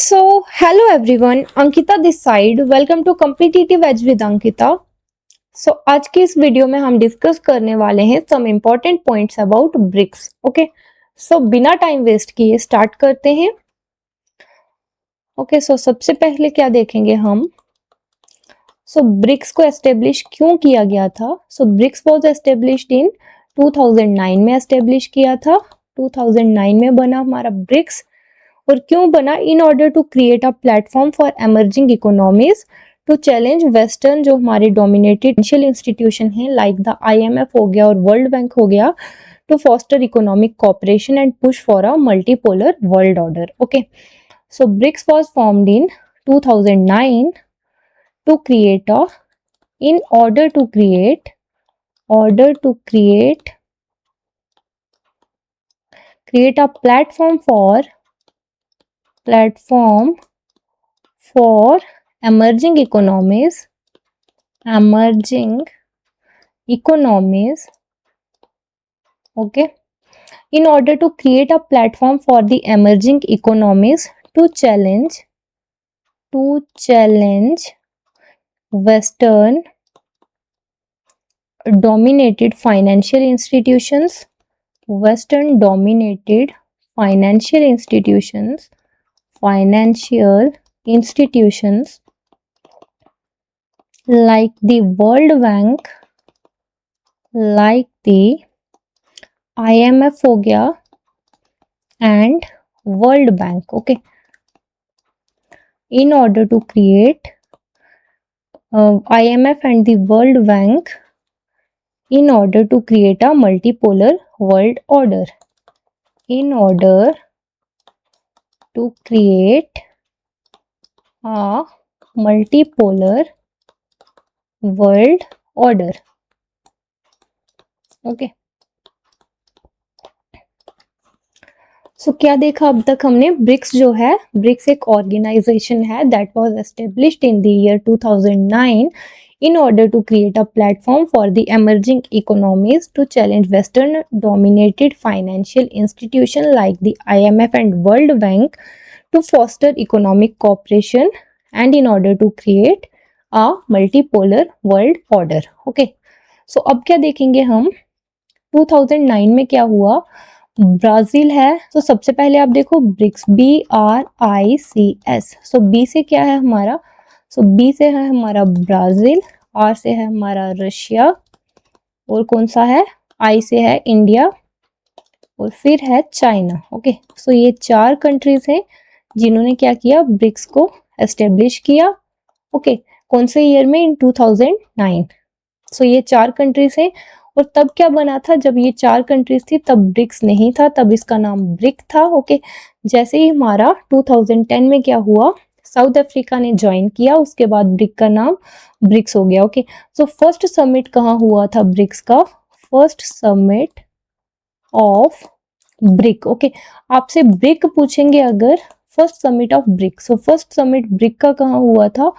Hello everyone, Ankita this side. Welcome to Competitive Edge with Ankita. आज की इस video में हम डिस्कस करने वाले हैं some important points about BRICS. Okay, बिना टाइम वेस्ट किए स्टार्ट करते हैं. सबसे पहले क्या देखेंगे हम. ब्रिक्स को एस्टेब्लिश क्यों किया गया था. ब्रिक्स वॉज एस्टेब्लिश्ड इन 2009 में एस्टेब्लिश किया था. 2009 में बना हमारा ब्रिक्स. और क्यों बना. In order to create a platform for emerging economies to challenge western जो हमारे डोमिनेटेड फाइनेंशियल इंस्टीट्यूशन है लाइक द IMF हो गया और वर्ल्ड बैंक हो गया, to foster economic cooperation and push for a multipolar world order. Okay, BRICS was formed in 2009 to create a in order to create a platform for emerging economies, okay, in order to create a platform for the emerging economies to challenge western dominated financial institutions like the World Bank, like the IMF हो गया and World Bank. Okay, in order to create IMF and the World Bank in order to create a multipolar world order. In order to create a multipolar world order. Okay, क्या देखा अब तक हमने. BRICS जो है, BRICS एक organisation है that was established in the year 2009 in order to create a platform for the emerging economies to challenge western dominated financial institutions like the IMF and World Bank to foster economic cooperation and in order to create a multipolar world order. Okay, अब क्या देखेंगे हम. 2009 में क्या हुआ. Brazil है. सबसे पहले आप देखो ब्रिक्स, BRICS. बी से क्या है हमारा. बी से है हमारा ब्राजील, आर से है हमारा रशिया, और कौन सा है, आई से है इंडिया, और फिर है चाइना. ओके, ये 4 कंट्रीज हैं जिन्होंने क्या किया, ब्रिक्स को एस्टेब्लिश किया. ओके, कौन से ईयर में, इन 2009. ये 4 कंट्रीज हैं. और तब क्या बना था, जब ये 4 कंट्रीज थी तब ब्रिक्स नहीं था, तब इसका नाम ब्रिक था. ओके, जैसे ही हमारा 2010 में क्या हुआ, साउथ अफ्रीका ने ज्वाइन किया, उसके बाद ब्रिक का नाम ब्रिक्स हो गया. ओके, फर्स्ट समिट कहाँ हुआ था ब्रिक्स का, first summit of brick. Okay, आपसे ब्रिक पूछेंगे अगर, first summit of brick. First summit brick का कहाँ हुआ था,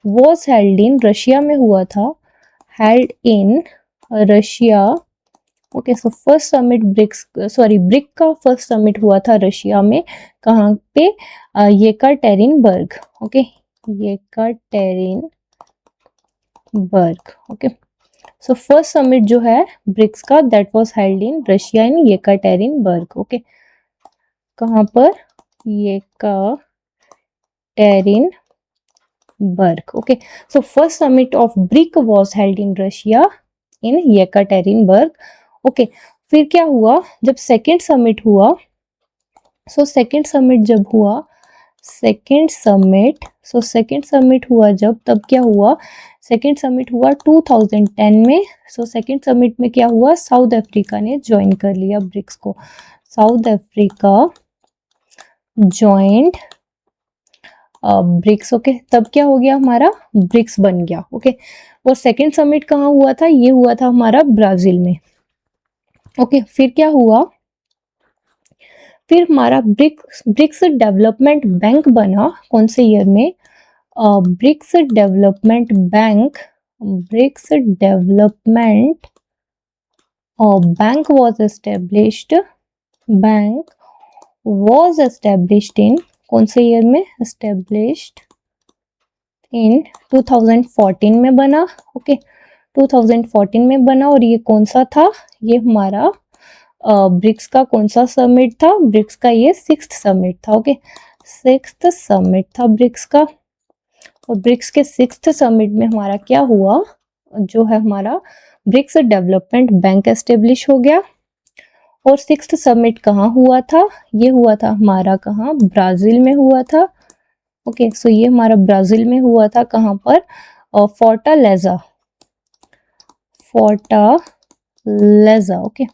was held in रशिया में हुआ था, held in Russia. Okay, first summit brick का फर्स्ट समिट हुआ था रशिया में. कहाँ पे, Yekaterinburg. Okay, Yekaterinburg. Okay, first summit जो है ब्रिक्स का, that was held in Russia in Yekaterinburg. Okay, कहाँ पर, Yekaterinburg. Okay, first summit of brick was held in Russia in Yekaterinburg. Okay, फिर क्या हुआ, जब सेकेंड समिट हुआ, सेकेंड समिट जब हुआ, सेकेंड समिट हुआ जब, तब क्या हुआ, सेकेंड समिट हुआ 2010 में. सेकेंड समिट में क्या हुआ, साउथ अफ्रीका ने ज्वाइन कर लिया ब्रिक्स को. South Africa joined BRICS. Okay, तब क्या हो गया, हमारा ब्रिक्स बन गया. ओके, और सेकेंड समिट कहाँ हुआ था, ये हुआ था हमारा ब्राजील में. ओके, फिर क्या हुआ, फिर हमारा ब्रिक्स डेवलपमेंट बैंक बना. कौन से ईयर में, BRICS development bank was established in कौन से ईयर में? एस्टेब्लिश्ड इन 2014 में बना। ओके 2014 में बना। और ये कौन सा था? ये हमारा ब्रिक्स का कौन सा समिट था? ब्रिक्स का ये 6th समिट था। ओके 6th समिट था ब्रिक्स का। और ब्रिक्स के 6th समिट में हमारा क्या हुआ? जो है हमारा ब्रिक्स डेवलपमेंट बैंक एस्टेब्लिश हो गया। और 6th समिट कहाँ हुआ था? ये हुआ था हमारा कहाँ? ब्राजील में हुआ था। ओके सो ये हमारा ब्राजील में हुआ था। कहाँ पर? Fortaleza, Fortaleza. Okay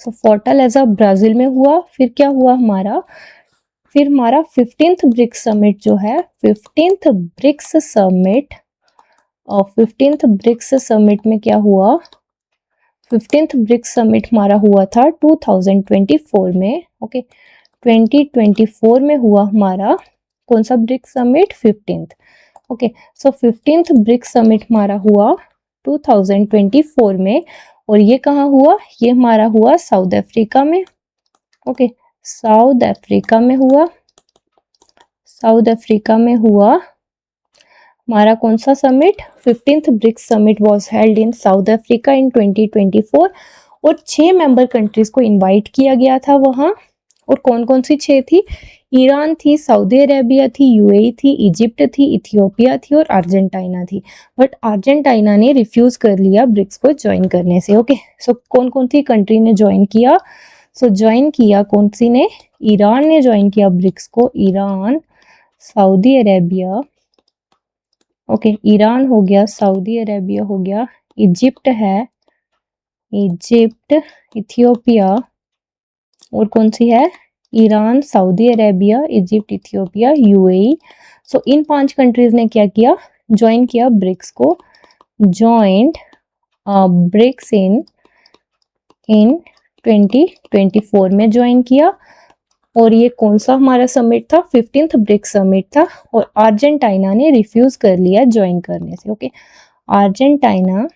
so Fortaleza Brazil में हुआ। फिर क्या हुआ हमारा? फिर हमारा 15th ब्रिक्स समिट जो है, 15th ब्रिक्स समिट, और 15th ब्रिक्स समिट में क्या हुआ? 15th ब्रिक्स समिट हमारा हुआ था 2024 में। ओके 2024 में हुआ हमारा कौन सा BRICS summit? 15th। Okay so 15th BRICS summit हमारा हुआ 2024 में। और ये कहाँ हुआ? ये हमारा हुआ साउथ अफ्रीका में। ओके साउथ अफ्रीका में हुआ। साउथ अफ्रीका में हुआ हमारा कौन सा summit? 15th BRICS summit was held in South Africa in 2024। और 6 मेंबर कंट्रीज को इनवाइट किया गया था वहाँ। और कौन कौन सी 6 थी? ईरान थी, सऊदी अरेबिया थी, यूएई थी, इजिप्ट थी, इथियोपिया थी और अर्जेंटीना थी। बट अर्जेंटीना ने रिफ्यूज कर लिया ब्रिक्स को ज्वाइन करने से। ओके सो कौन कौन सी कंट्री ने ज्वाइन किया? सो ज्वाइन किया कौन सी ने? ईरान ने ज्वाइन किया ब्रिक्स को। Iran, Saudi Arabia, okay Iran हो गया, सऊदी अरेबिया हो गया, इजिप्ट है, इजिप्ट, इथियोपिया, और कौन सी है? Iran, Saudi Arabia, Egypt, Ethiopia, UAE. So इन 5 कंट्रीज ने क्या किया? ज्वाइन किया ब्रिक्स को। ज्वाइंड ब्रिक्स इन 2024 में ज्वाइन किया। और ये कौन सा हमारा समिट था? 15th ब्रिक्स समिट था। और अर्जेंटीना ने रिफ्यूज कर लिया ज्वाइन करने से। Okay Argentina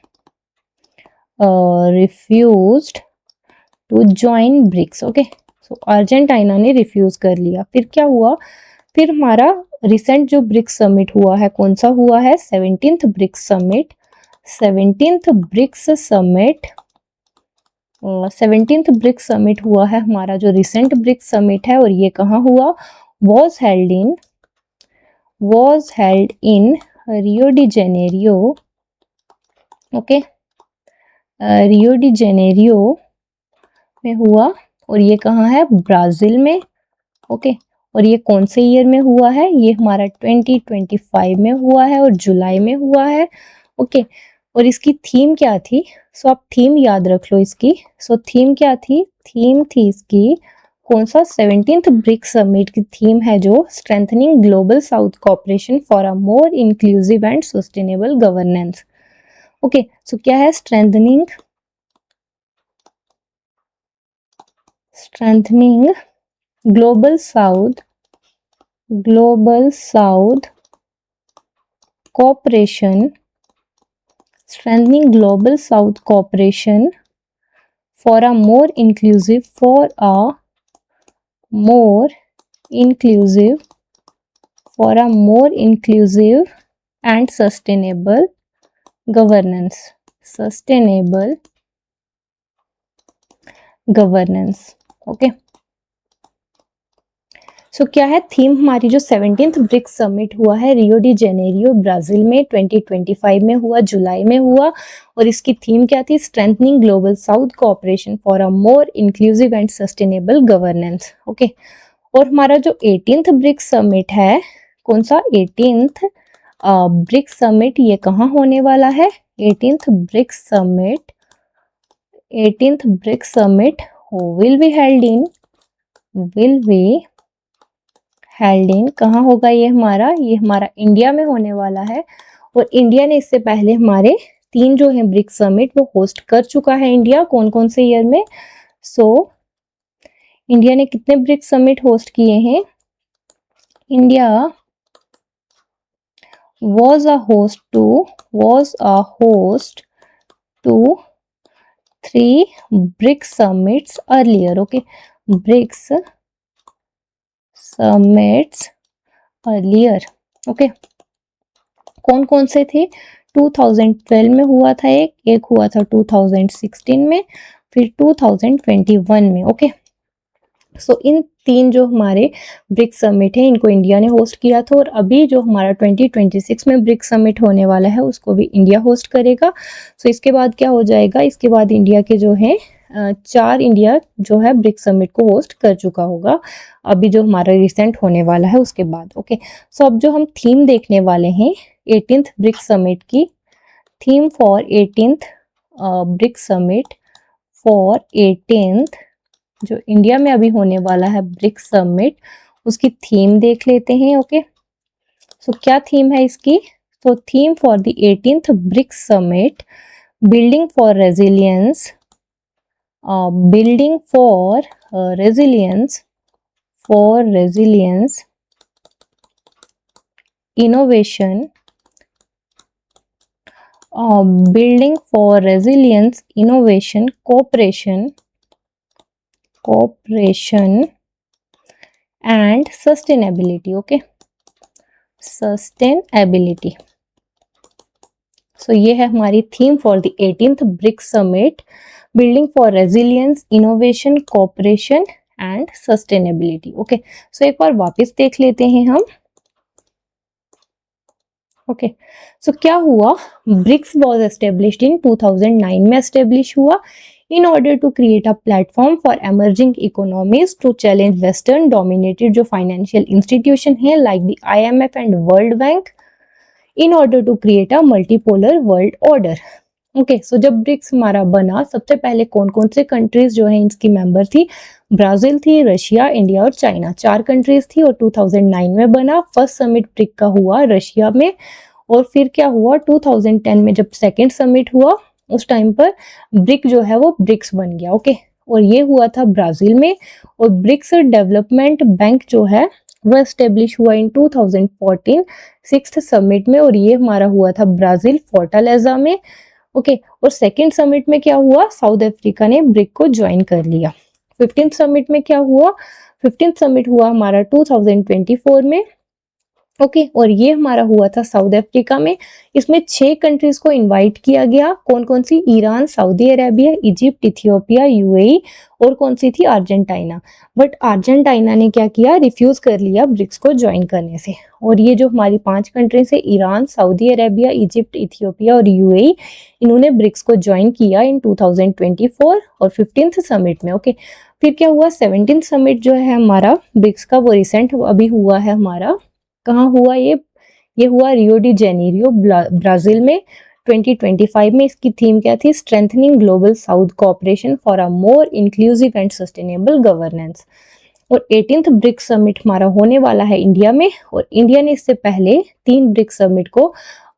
refused to join BRICS. Okay so Argentina ने रिफ्यूज कर लिया। फिर क्या हुआ? फिर हमारा रिसेंट जो ब्रिक्स समिट हुआ है, कौन सा हुआ है? 17th BRICS summit. 17th BRICS summit, 17th BRICS summit हुआ है हमारा जो रिसेंट ब्रिक्स समिट है। और ये कहाँ हुआ? was held in Rio de Janeiro. Okay Rio de Janeiro में हुआ। और ये कहाँ है? ब्राजील में। ओके और ये कौन से ईयर में हुआ है? ये हमारा 2025 में हुआ है और जुलाई में हुआ है। ओके और इसकी थीम क्या थी? सो आप थीम याद रख लो इसकी। सो थीम क्या थी? थीम थी इसकी कौन सा? 17th ब्रिक्स समिट की थीम है जो strengthening global south cooperation for a more inclusive and sustainable governance. Okay so क्या है? Strengthening global south cooperation, strengthening global south cooperation for a more inclusive and sustainable governance, okay so क्या है theme हमारी? जो 17th BRICS summit हुआ है Rio de Janeiro Brazil में 2025 में हुआ, जुलाई में हुआ। और इसकी थीम क्या थी? Strengthening global south cooperation for a more inclusive and sustainable governance. Okay और हमारा जो 18th ब्रिक्स समिट है, कौन सा? 18th ब्रिक्स समिट, ये कहाँ होने वाला है? 18th BRICS summit will be held in कहाँ होगा? ये हमारा इंडिया में होने वाला है। और इंडिया ने इससे पहले हमारे 3 जो है ब्रिक्स समिट वो होस्ट कर चुका है इंडिया। कौन कौन से ईयर में? सो इंडिया ने कितने ब्रिक्स समिट होस्ट किए हैं? India was a host to 3 BRICS summits earlier. Okay, BRICS summits earlier. Okay, कौन कौन से थे? 2012 में हुआ था एक हुआ था 2016 में, फिर 2021 में। ओके, सो इन 3 जो हमारे ब्रिक्स समिट है इनको इंडिया ने होस्ट किया था, और अभी जो हमारा 2026 में ब्रिक्स समिट होने वाला है उसको भी इंडिया होस्ट करेगा। सो इसके बाद क्या हो जाएगा, इसके बाद इंडिया के जो है 4 इंडिया जो है ब्रिक्स समिट को होस्ट कर चुका होगा, अभी जो हमारा रिसेंट होने वाला है उसके बाद। ओके, सो अब जो हम थीम देखने वाले हैं 18th ब्रिक्स समिट की, theme for 18th BRICS summit for 18th जो इंडिया में अभी होने वाला है ब्रिक्स समिट, उसकी थीम देख लेते हैं। ओके, सो क्या थीम है इसकी? तो theme for the 18th BRICS summit, building for resilience, building for resilience, innovation, building for resilience, innovation, cooperation and sustainability. Okay, sustainability. So ये है हमारी theme for the 18th BRICS summit, building for resilience, innovation, cooperation and sustainability. Okay, so एक बार वापस देख लेते हैं हम। ओके, सो क्या हुआ, ब्रिक्स वॉज एस्टेब्लिश्ड इन 2009 में एस्टेब्लिश हुआ in order to create a platform for emerging economies to challenge western dominated जो फाइनेंशियल इंस्टीट्यूशन है like the IMF and world bank, in order to create a multipolar world order. Okay, so जब BRICS हमारा बना, सबसे पहले कौन कौन से कंट्रीज जो है इसकी मेंबर थी? ब्राजील थी, रशिया, इंडिया और चाइना, 4 कंट्रीज थी। और 2009 में बना, फर्स्ट समिट ब्रिक का हुआ रशिया में, और फिर क्या हुआ 2010 में जब सेकेंड समिट हुआ उस टाइम पर ब्रिक जो है वो ब्रिक्स बन गया। ओके, और ये हुआ था ब्राजील में। और ब्रिक्स डेवलपमेंट बैंक जो है वो एस्टेब्लिश हुआ इन 2014 सिक्स्थ समिट में, और ये हमारा हुआ था ब्राजील फोर्टालेजा में। ओके, और सेकेंड समिट में क्या हुआ, साउथ अफ्रीका ने ब्रिक को ज्वाइन कर लिया। 15th समिट में क्या हुआ, 15th समिट हुआ हमारा 2024 में। ओके, और ये हमारा हुआ था साउथ अफ्रीका में। इसमें 6 कंट्रीज को इनवाइट किया गया, कौन कौन सी? Iran, Saudi Arabia, Egypt, Ethiopia, UAE, और कौन सी थी? अर्जेंटीना। बट अर्जेंटीना ने क्या किया, रिफ्यूज कर लिया ब्रिक्स को ज्वाइन करने से। और ये जो हमारी 5 कंट्रीज है, Iran, Saudi Arabia, Egypt, Ethiopia और UAE, इन्होंने ब्रिक्स को ज्वाइन किया इन 2024 और 15th समिट में। ओके, फिर क्या हुआ, 17th समिट जो है हमारा ब्रिक्स का वो रिसेंट अभी हुआ है हमारा, कहाँ हुआ ये हुआ रियो डी जेनेरियो ब्राजील में 2025 में। इसकी थीम क्या थी? Strengthening global south cooperation for a more inclusive and sustainable governance. और 18th ब्रिक्स समिट हमारा होने वाला है इंडिया में, और इंडिया ने इससे पहले 3 ब्रिक्स समिट को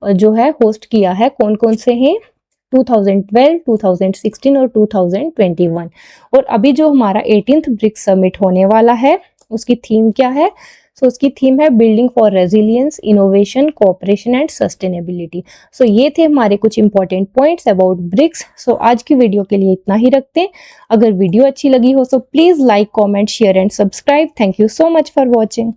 जो है होस्ट किया है। कौन कौन से हैं? 2012, 2016 और 2021। और अभी जो हमारा 18th ब्रिक्स समिट होने वाला है उसकी थीम क्या है? सो उसकी थीम है building for resilience, innovation, cooperation and sustainability. So ये थे हमारे कुछ important points about BRICS. So आज की वीडियो के लिए इतना ही रखते हैं। अगर वीडियो अच्छी लगी हो तो please like, comment, share and subscribe. Thank you so much for watching.